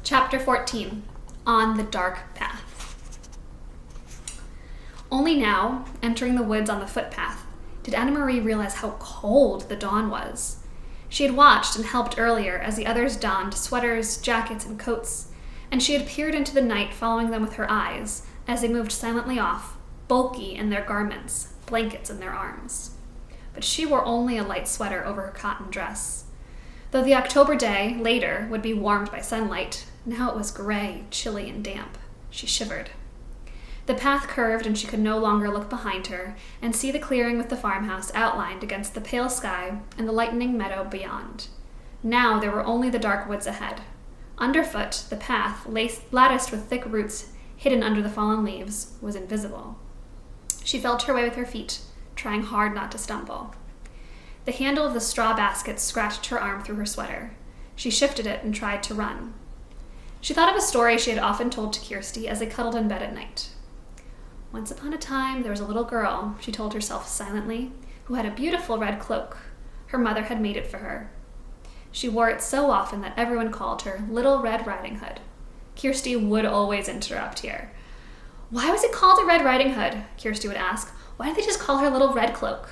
Chapter 14, On the Dark Path. Only now, entering the woods on the footpath, did Anna Marie realize how cold the dawn was. She had watched and helped earlier as the others donned sweaters, jackets, and coats, and she had peered into the night following them with her eyes as they moved silently off, bulky in their garments, blankets in their arms. But she wore only a light sweater over her cotton dress. Though the October day, later, would be warmed by sunlight, now it was gray, chilly, and damp. She shivered. The path curved, and she could no longer look behind her and see the clearing with the farmhouse outlined against the pale sky and the lightening meadow beyond. Now there were only the dark woods ahead. Underfoot, the path, latticed with thick roots hidden under the fallen leaves, was invisible. She felt her way with her feet, trying hard not to stumble. The handle of the straw basket scratched her arm through her sweater. She shifted it and tried to run. She thought of a story she had often told to Kirsty as they cuddled in bed at night. Once upon a time, there was a little girl, she told herself silently, who had a beautiful red cloak. Her mother had made it for her. She wore it so often that everyone called her Little Red Riding Hood. Kirsty would always interrupt here. Why was it called a Red Riding Hood? Kirsty would ask. Why didn't they just call her Little Red Cloak?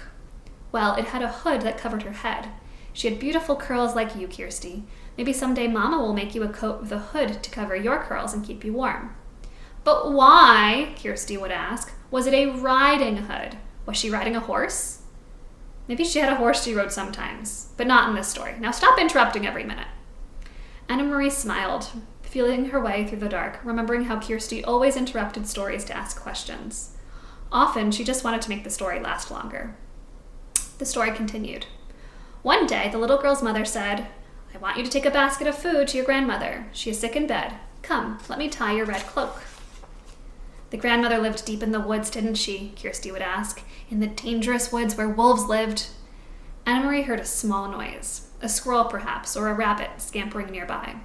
Well, it had a hood that covered her head. She had beautiful curls like you, Kirsty. Maybe someday Mama will make you a coat with a hood to cover your curls and keep you warm. But why, Kirsty would ask, was it a riding hood? Was she riding a horse? Maybe she had a horse she rode sometimes, but not in this story. Now stop interrupting every minute. Anna Marie smiled, feeling her way through the dark, remembering how Kirsty always interrupted stories to ask questions. Often, she just wanted to make the story last longer. The story continued. One day, the little girl's mother said, I want you to take a basket of food to your grandmother. She is sick in bed. Come, let me tie your red cloak. The grandmother lived deep in the woods, didn't she? Kirsty would ask. In the dangerous woods where wolves lived. Anna Marie heard a small noise. A squirrel, perhaps, or a rabbit scampering nearby.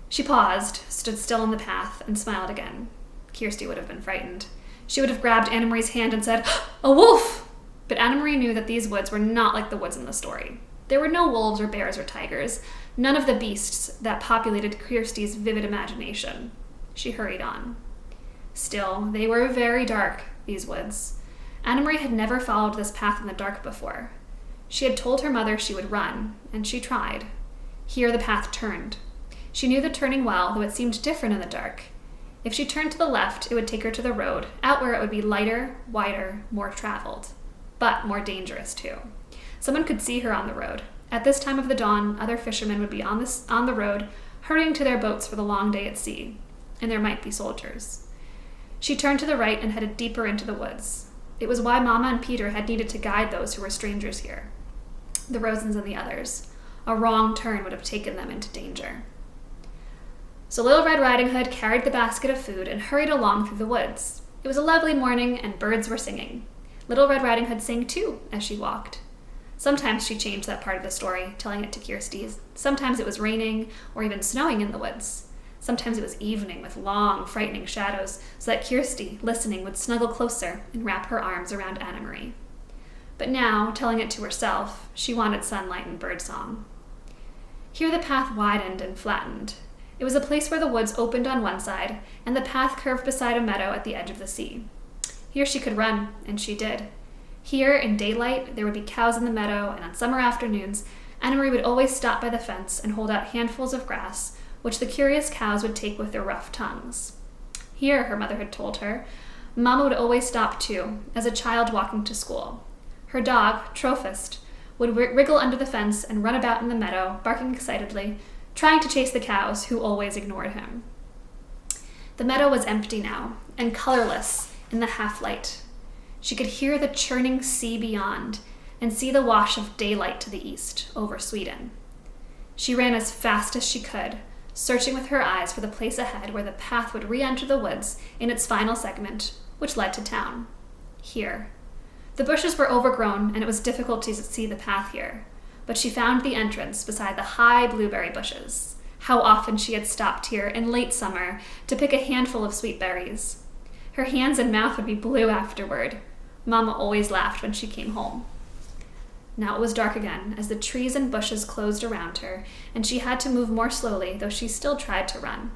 She paused, stood still in the path, and smiled again. Kirsty would have been frightened. She would have grabbed Anna Marie's hand and said, A wolf! But Anna Marie knew that these woods were not like the woods in the story. There were no wolves or bears or tigers, none of the beasts that populated Kirsty's vivid imagination. She hurried on. Still, they were very dark, these woods. Anna Marie had never followed this path in the dark before. She had told her mother she would run, and she tried. Here the path turned. She knew the turning well, though it seemed different in the dark. If she turned to the left, it would take her to the road, out where it would be lighter, wider, more traveled. But more dangerous, too. Someone could see her on the road. At this time of the dawn, other fishermen would be on the road, hurrying to their boats for the long day at sea. And there might be soldiers. She turned to the right and headed deeper into the woods. It was why Mama and Peter had needed to guide those who were strangers here. The Rosens and the others. A wrong turn would have taken them into danger. So Little Red Riding Hood carried the basket of food and hurried along through the woods. It was a lovely morning, and birds were singing. Little Red Riding Hood sang too as she walked. Sometimes she changed that part of the story, telling it to Kirsty. Sometimes it was raining or even snowing in the woods. Sometimes it was evening with long, frightening shadows, so that Kirsty, listening, would snuggle closer and wrap her arms around Anna Marie. But now, telling it to herself, she wanted sunlight and birdsong. Here the path widened and flattened. It was a place where the woods opened on one side, and the path curved beside a meadow at the edge of the sea. Here she could run, and she did. Here, in daylight, there would be cows in the meadow, and on summer afternoons, Anna Marie would always stop by the fence and hold out handfuls of grass, which the curious cows would take with their rough tongues. Here, her mother had told her, Mama would always stop too, as a child walking to school. Her dog, Trophist, would wriggle under the fence and run about in the meadow, barking excitedly, trying to chase the cows, who always ignored him. The meadow was empty now, and colorless in the half-light. She could hear the churning sea beyond, and see the wash of daylight to the east, over Sweden. She ran as fast as she could, searching with her eyes for the place ahead where the path would re-enter the woods in its final segment, which led to town. Here. The bushes were overgrown, and it was difficult to see the path here, but she found the entrance beside the high blueberry bushes. How often she had stopped here in late summer to pick a handful of sweet berries. Her hands and mouth would be blue afterward. Mama always laughed when she came home. Now it was dark again as the trees and bushes closed around her, and she had to move more slowly, though she still tried to run.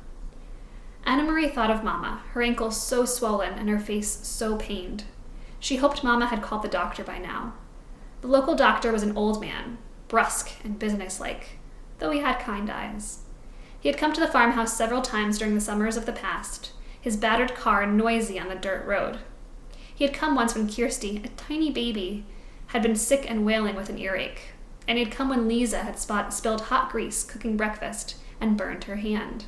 Anna-Marie thought of Mama, her ankle so swollen and her face so pained. She hoped Mama had called the doctor by now. The local doctor was an old man, brusque and businesslike, though he had kind eyes. He had come to the farmhouse several times during the summers of the past, his battered car noisy on the dirt road. He had come once when Kirsty, a tiny baby, had been sick and wailing with an earache, and he had come when Lisa had spilled hot grease cooking breakfast and burned her hand.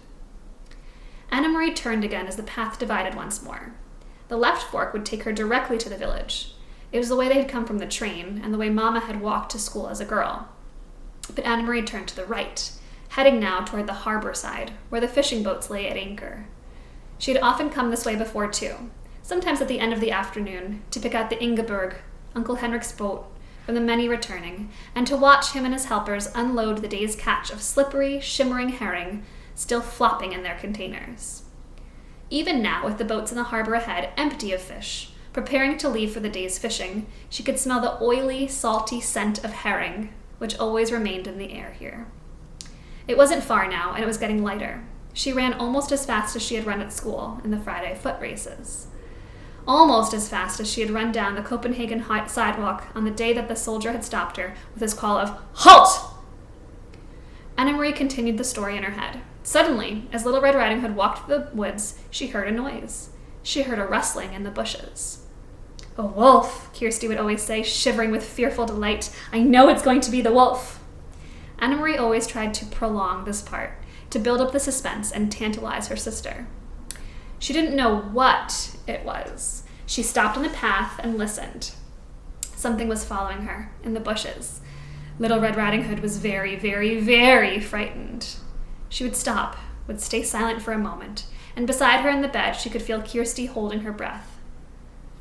Anna-Marie turned again as the path divided once more. The left fork would take her directly to the village. It was the way they had come from the train, and the way Mama had walked to school as a girl. But Anna-Marie turned to the right, heading now toward the harbor side, where the fishing boats lay at anchor. She had often come this way before, too, sometimes at the end of the afternoon, to pick out the Ingeborg, Uncle Henrik's boat, from the many returning, and to watch him and his helpers unload the day's catch of slippery, shimmering herring still flopping in their containers. Even now, with the boats in the harbor ahead, empty of fish, preparing to leave for the day's fishing, she could smell the oily, salty scent of herring, which always remained in the air here. It wasn't far now, and it was getting lighter. She ran almost as fast as she had run at school in the Friday foot races. Almost as fast as she had run down the Copenhagen sidewalk on the day that the soldier had stopped her with his call of, "Halt!" Anna-Marie continued the story in her head. Suddenly, as Little Red Riding Hood walked through the woods, she heard a noise. She heard a rustling in the bushes. "A wolf," Kirsty would always say, shivering with fearful delight. "I know it's going to be the wolf." Anna-Marie always tried to prolong this part, to build up the suspense and tantalize her sister. She didn't know what it was. She stopped on the path and listened. Something was following her in the bushes. Little Red Riding Hood was very, very, very frightened. She would stop, would stay silent for a moment, and beside her in the bed she could feel Kirsty holding her breath.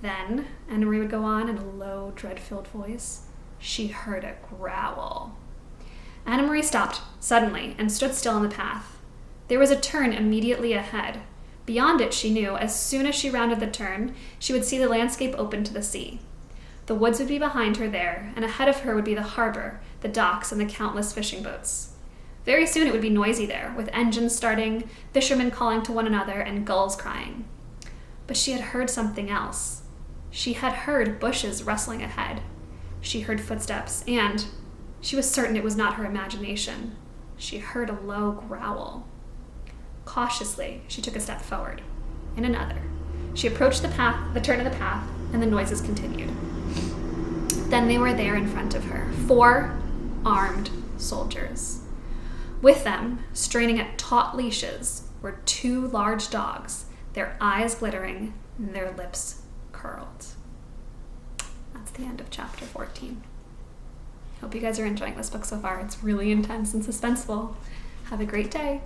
Then, Anna-Marie would go on in a low, dread-filled voice, she heard a growl. Anna-Marie stopped suddenly and stood still on the path. There was a turn immediately ahead. Beyond it, she knew, as soon as she rounded the turn, she would see the landscape open to the sea. The woods would be behind her there, and ahead of her would be the harbor, the docks, and the countless fishing boats. Very soon it would be noisy there, with engines starting, fishermen calling to one another, and gulls crying. But she had heard something else. She had heard bushes rustling ahead. She heard footsteps, and she was certain it was not her imagination. She heard a low growl. Cautiously, she took a step forward, and another. She approached the turn of the path, and the noises continued. Then they were there in front of her, 4 armed soldiers. With them, straining at taut leashes, were 2 large dogs, their eyes glittering and their lips curled. That's the end of chapter 14. Hope you guys are enjoying this book so far. It's really intense and suspenseful. Have a great day.